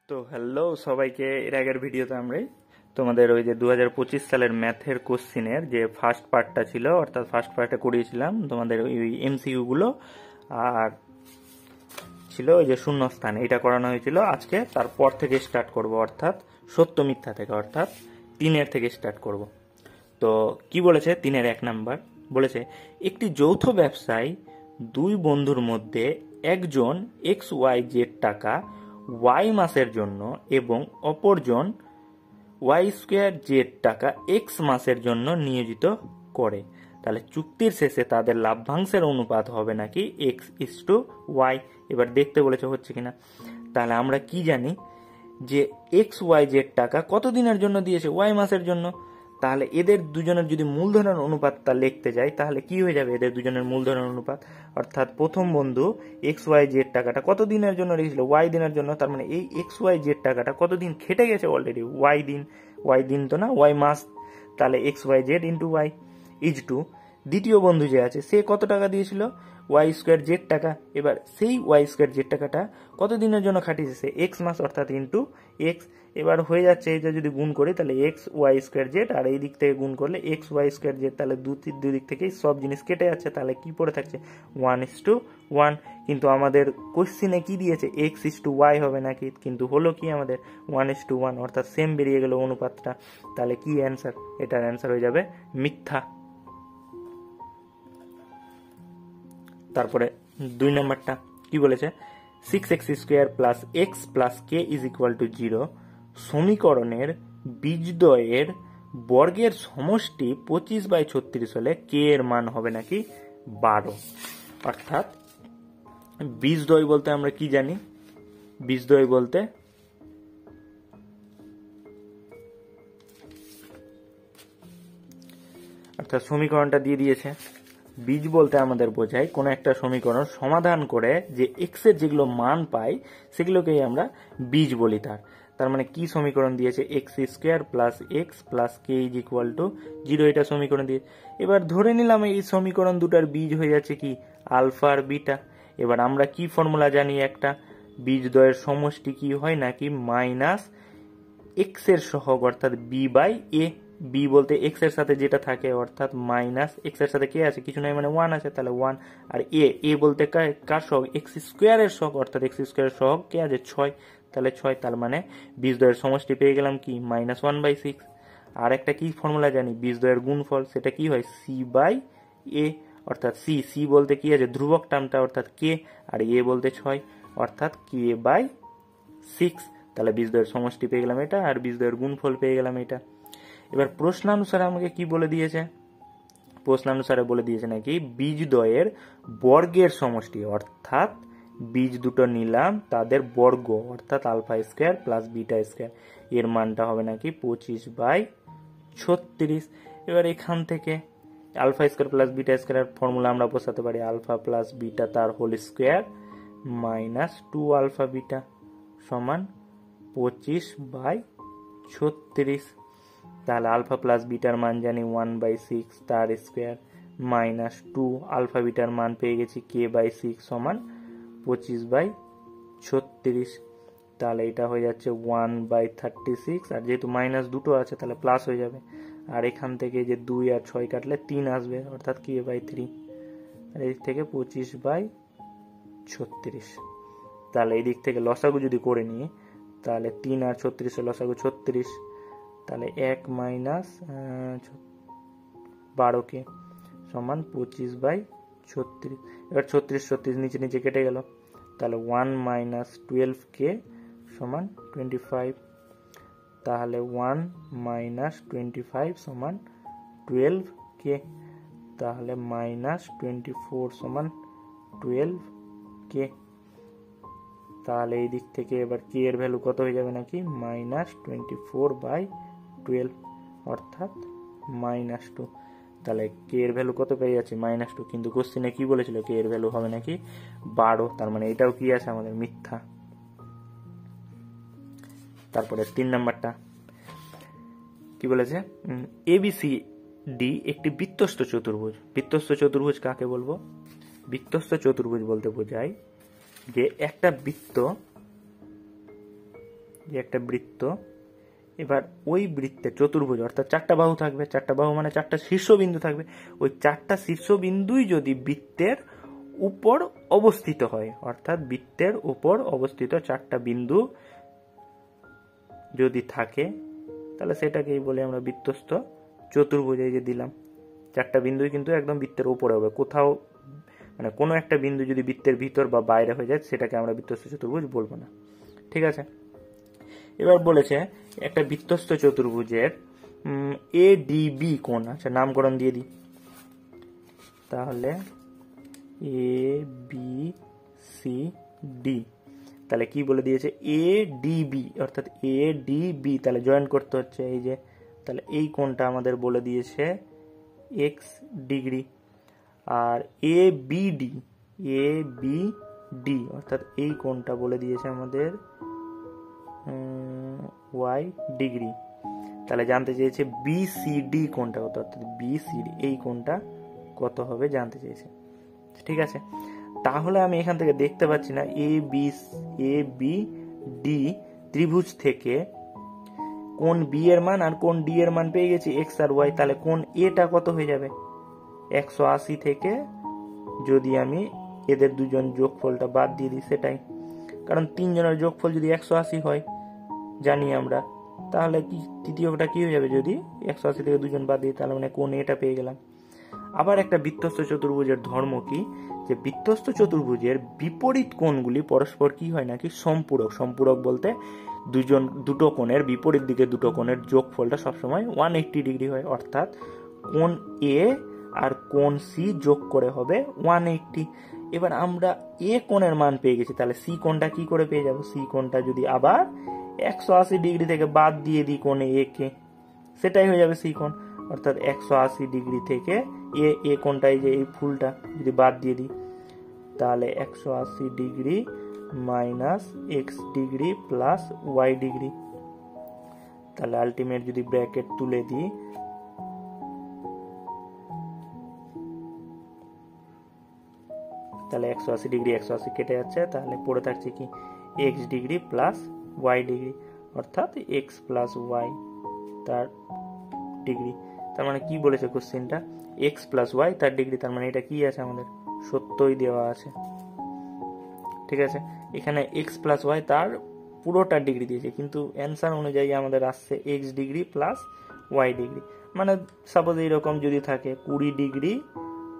তো হ্যালো সবাইকে, এর আগের ভিডিওতে আমরা তোমাদের ওই যে 2025 সালের ম্যাথের কোশ্চিনের যে ফার্স্ট পার্টটা ছিল, অর্থাৎ ফার্স্ট পার্টে করিয়েছিলাম তোমাদের ওই এমসিকিউ গুলো, আর ছিল ওই যে শূন্যস্থান, এটা করানো হয়েছিল। আজকে তারপর থেকে স্টার্ট করব, অর্থাৎ সত্য মিথ্যা থেকে, অর্থাৎ 3 থেকে স্টার্ট করব। তো কি বলেছে 3 1 নাম্বার বলেছে, একটি যৌথ ব্যবসায় দুই বন্ধুর মধ্যে একজন XYZ টাকা Y মাসের জন্য এবং অপরজন Y2Z টাকা X মাসের জন্য নিয়োজিত করে। তাহলে চুক্তির শেষে তাদের লাভ্যাংশের অনুপাত হবে নাকি X:Y। এবার দেখতে বলেছে হচ্ছে কিনা। তাহলে আমরা কি জানি যে XYZ টাকা কত দিনের জন্য দিয়েছে? Y মাসের জন্য। তাহলে এদের দুজনের যদি মূলধনের অনুপাতটা লিখতে যাই, তাহলে কি হয়ে যাবে এদের দুজনের মূলধনের অনুপাত? অর্থাৎ প্রথম বন্ধু XYZ টাকাটা কত দিনের জন্য রেখেছিল? Y দিনের জন্য। তার মানে এই XYZ টাকাটা কতদিন খেটে গেছে অলরেডি? Y দিন। Y দিন তো না, Y মাস। তাহলে XYZ into Y is to দ্বিতীয় বন্ধু যে আছে সে কত টাকা দিয়েছিল? Y2Z টাকা। এবার সেই Y2Z টাকাটা কত দিনের জন্য খাটিয়েছে? সে X মাস, অর্থাৎ ইন্টু X। এবার হয়ে যাচ্ছে এটা যদি গুণ করি তাহলে XY2Z, আর এই দিক থেকে গুণ করলে XY2Z। তাহলে দুদিক থেকেই সব জিনিস কেটে যাচ্ছে। তাহলে কি পড়ে থাকছে? 1:1। কিন্তু আমাদের কোশ্চিনে কি দিয়েছে? X:Y হবে নাকি? কিন্তু হলো কি আমাদের 1:1, অর্থাৎ সেম বেরিয়ে গেল অনুপাতটা। তাহলে কি অ্যান্সার? এটার অ্যান্সার হয়ে যাবে মিথ্যা। তারপরে 2 নম্বরটা কি বলেছে, 6x² plus x plus K is equal to 0 সমীকরণের বীজদ্বয়ের বর্গের সমষ্টি 25/36 হলে কে এর মান হবে নাকি 12। অর্থাৎ বীজদ্বয় বলতে আমরা কি জানি? বীজদ্বয় বলতে অর্থাৎ সমীকরণটা দিয়ে দিয়েছে। বীজ বলতে আমাদের বোঝায় কোন একটা সমীকরণ সমাধান করে যে এক্স এর যেগুলো মান পাই সেগুলোকেই আমরা বীজ বলি। তার মানে কি সমীকরণ দিয়েছে? x² plus x plus K is equal to 0, এটা সমীকরণ দিয়ে। এবার ধরে নিলাম এই সমীকরণ দুটার বীজ হয়ে যাচ্ছে কি আলফা আর বিটা। এবার আমরা কি ফর্মুলা জানি? একটা বীজদ্বয়ের সমষ্টি কি হয় নাকি মাইনাস এক্স এর সহগ, অর্থাৎ b/a। বি বলতে এক্স এর সাথে যেটা থাকে, অর্থাৎ মাইনাস এক্স এর সাথে কে আছে? কিছু নাই, মানে 1 আছে, তাহলে 1। আর এ বলতে কার সহগ? x² এর সহগ, অর্থাৎ x² এর সহগ কে আছে? 6, তাহলে 6। তার মানে বীজদ্বয়ের সমষ্টি পেয়ে গেলাম কি -1/6। আর একটা কি ফর্মুলা জানি? বীজদ্বয়ের গুণফল, সেটা কি হয়? c/a, অর্থাৎ সি বলতে কি আছে? ধ্রুবক টার্মটা, অর্থাৎ কে, আর এ বলতে 6, অর্থাৎ k/6। তাহলে বীজদ্বয়ের সমষ্টি পেয়ে গেলাম এটা, আর বীজদ্বয়ের গুণফল পেয়ে গেলাম এটা। এবার প্রশ্নানুসারে আমাকে কি বলে দিয়েছে? প্রশ্নানুসারে বলে দিয়েছে নাকি বীজদ্বয়ের বর্গের সমষ্টি, অর্থাৎ বীজ দুটো নিলাম তাদের বর্গ, অর্থাৎ α² প্লাস β², এর মানটা হবে নাকি 25/36। এবার এখান থেকে α² প্লাস β² এর ফর্মুলা আমরা বসাতে পারি α প্লাস বিটা তার হোল স্কোয়ার মাইনাস 2α β সমান 25/36। তাহলে আলফা প্লাস বিটার মান জানি 1/6 তার স্কোয়ার মাইনাস 2 আলফা বিটার মান পেয়ে গেছি k/6 সমান 25/36। তাহলে এটা হয়ে যাচ্ছে 1/36, আর যেহেতু মাইনাস দুটো আছে তাহলে প্লাস হয়ে যাবে। আর এখান থেকে যে 2 আর 6 কাটলে 3 আসবে, অর্থাৎ k/3। আর এই থেকে 25/36। তাহলে এই দিক থেকে লসাগু যদি করে নিই, তাহলে 3 আর 36 লসাগু 36, তাহলে 1 মাইনাস 12k সমান 25/36। এবার 36 নিচে নিচে কেটে গেল, তাহলে 1 মাইনাস 12k সমান 25। তাহলে 1 মাইনাস 25 সমান 12k, তাহলে মাইনাস 24 সমান 12k। তাহলে এই দিক থেকে এবার k এর ভ্যালু কত হয়ে যাবে নাকি -24/12, অর্থাৎ -2। তাহলে k এর ভ্যালু কত পেয়ে যাচ্ছে? -2। কিন্তু কোশ্চেনে কি বলেছিল? k এর ভ্যালু হবে নাকি 12। তার মানে এটাও কি আছে আমাদের? মিথ্যা। তারপরে 3 নাম্বারটা কি বলেছে, ABCD একটি বৃত্তস্থ চতুর্ভুজ। বৃত্তস্থ চতুর্ভুজ কাকে বলবো? বৃত্তস্থ চতুর্ভুজ বলতে বোঝায় যে একটা বৃত্ত যে একটা বৃত্ত, এবার ওই বৃত্তের চতুর্ভুজ অর্থাৎ চারটা বাহু থাকবে, চারটা বাহু মানে চারটা শীর্ষবিন্দু থাকবে, ওই চারটা শীর্ষবিন্দুই যদি বৃত্তের উপর অবস্থিত হয়, অর্থাৎ বৃত্তের উপর অবস্থিত চারটা বিন্দু যদি থাকে, তাহলে সেটাকেই বলে আমরা বৃত্তস্থ চতুর্ভুজ। এই যে দিলাম, চারটা বিন্দুই কিন্তু একদম বৃত্তের উপরে হবে, কোথাও মানে কোনো একটা বিন্দু যদি বৃত্তের ভিতর বা বাইরে হয়ে যায় সেটাকে আমরা বৃত্তস্থ চতুর্ভুজ বলবো না। ঠিক আছে, এবার বলেছে একটা বৃত্তস্থ চতুর্ভুজের ADB কোণ, আচ্ছা নামকরণ দিয়ে দিই, তাহলে ABCD, তাহলে কি বলে দিয়েছে ADB, অর্থাৎ ADB তাহলে জয়েন করতে হচ্ছে এই যে, তাহলে এই কোণটা আমাদের বলে দিয়েছে x ডিগ্রি, আর ABD অর্থাৎ এই কোণটা বলে দিয়েছে আমাদের y ডিগ্রি। তাহলে জানতে চেয়েছে BCD কোণটা কত, অর্থাৎ BCD এই কোণটা কত হবে জানতে চেয়েছে। ঠিক আছে, তাহলে আমি এখান থেকে দেখতে পাচ্ছি না ABD ত্রিভুজ থেকে কোণ B এর মান আর কোণ D এর মান পেয়ে গেছি x আর y, তাহলে কোণ A টা কত হয়ে যাবে 180 থেকে যদি আমি এদের দুজন যোগফলটা বাদ দিয়ে দিই সেটাই, কারণ তিনজনের যোগফল যদি 180 হয় জানি আমরা, তাহলে কি তৃতীয়টা কি হয়ে যাবে যদি 180 থেকে দুজন বাদ দিই, তাহলে মানে কোণ এটা পেয়ে গেলাম। আবার একটা বৃত্তস্থ চতুর্ভুজের ধর্ম কি, যে বৃত্তস্থ চতুর্ভুজের বিপরীত কোণগুলি পরস্পর কি হয় নাকি সম্পূরক। সম্পূরক বলতে দুটো কোণের বিপরীত দিকে দুটো কোণের যোগফলটা সবসময় 180 ডিগ্রি হয়, অর্থাৎ কোণ A আর কোণ C যোগ করে হবে 180। এবার আমরা A কোণের মান পেয়ে গেছি, তাহলে C কোণটা কি করে পেয়ে যাব, C কোণটা যদি আবার 180 ডিগ্রি থেকে বাদ দিয়ে দিই কোণে A কে, সেটাই হয়ে যাবে C কোণ, অর্থাৎ 180 ডিগ্রি থেকে A কোণটাই যে এই ফুলটা যদি বাদ দিয়ে দিই, তাহলে 180 degree minus x degree plus y degree, তাহলে আলটিমেট যদি ব্র্যাকেট তুলে দিই তাহলে 180 ডিগ্রি 180 কেটে যাচ্ছে, তাহলে পড়ে থাকছে কি x degree plus y degree, অর্থাৎ x প্লাস y তার ডিগ্রি। তার মানে কি বলেছে কোশ্চেনটা, x প্লাস y তার ডিগ্রি, তার মানে এটা কি আছে আমাদের 70ই দেওয়া আছে। ঠিক আছে, এখানে x প্লাস y তার পুরোটা ডিগ্রি দিয়েছে, কিন্তু অ্যান্সার অনুযায়ী আমাদের আসছে x degree plus y degree. মানে সাপোজ এইরকম যদি থাকে 20 ডিগ্রি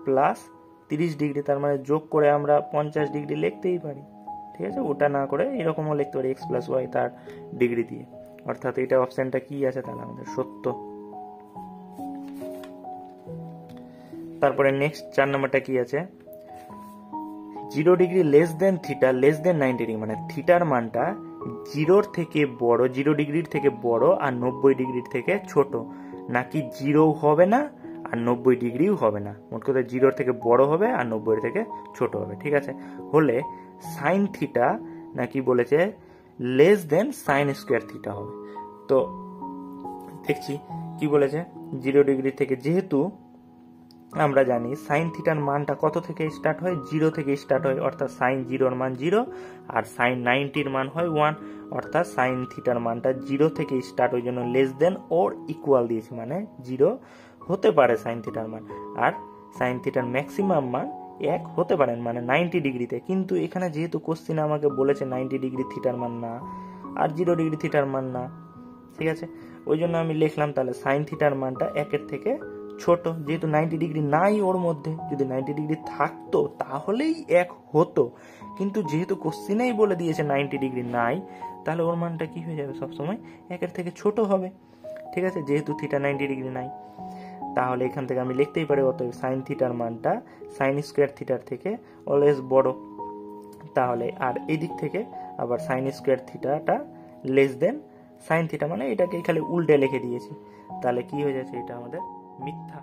প্লাস 30 ডিগ্রি, তার মানে যোগ করে আমরা 50 ডিগ্রি লিখতেই পারি। ঠিক আছে, ওটা না করে এরকমও লিখতে পারি x প্লাস y তার ডিগ্রি দিয়ে, অর্থাৎ এটা অপশনটা কি আছে তাহলে আমাদের সত্য। তারপরে নেক্সট 4 নম্বরটা কি আছে, 0 degree less than theta less than 90 degree, মানে থিটার মানটা 0 থেকে বড়, 0 ডিগ্রির থেকে বড় আর 90 ডিগ্রির থেকে ছোট, নাকি 0 হবে না আর 90 ডিগ্রিও হবে না, মোট কথা 0 থেকে বড় হবে আর 90 থেকে ছোট হবে। ঠিক আছে, হলে সাইন থিটা নাকি বলেছে less than sine square theta হবে। তো দেখছি কি বলেছে, 0 ডিগ্রি থেকে, যেহেতু আমরা জানি সাইন থিটার মানটা কত থেকে স্টার্ট হয়, 0 থেকে স্টার্ট হয়, অর্থাৎ সাইন 0 মান 0 আর সাইন 90 মান হয় 1, অর্থাৎ সাইন থিটার মানটা 0 থেকে স্টার্ট, ওই জন্য লেস দেন ওর ইকুয়াল দিয়েছি, মানে 0 হতে পারে সাইন থিটার মান, আর সাইন থিটার ম্যাক্সিমাম মান 1 হতে পারেন মানে 90 ডিগ্রিতে। কিন্তু এখানে যেহেতু কোশ্চেনে আমাকে বলেছে 90 ডিগ্রি থিটার মান না আর 0 ডিগ্রি থিটার মান না, ঠিক আছে, ওই জন্য আমি লিখলাম তাহলে সাইন থিটার মানটা 1-এর থেকে ছোট, যেহেতু 90 ডিগ্রি নাই ওর মধ্যে, যদি 90 ডিগ্রি থাকতো তাহলেই 1 হতো, কিন্তু যেহেতু কোশ্চেনেই বলে দিয়েছে 90 ডিগ্রি নাই, তাহলে ওর মানটা কি হয়ে যাবে সবসময় 1-এর থেকে ছোট হবে। ঠিক আছে, যেহেতু থিটা 90 ডিগ্রি নাই, তাহলে এখান থেকে আমি লিখতেই পারি অতএব সাইন থিটার মানটা সাইন স্কোয়ার থিটার থেকে অলওয়েজ বড়, তাহলে আর এই দিক থেকে আবার সাইন স্কোয়ার থিটাটা লেস দেন সাইন থিটা, মানে এটাকে খালি উল্টে লিখে দিয়েছি, তাহলে কি হয়ে যাচ্ছে এটা আমাদের মিথ্যা।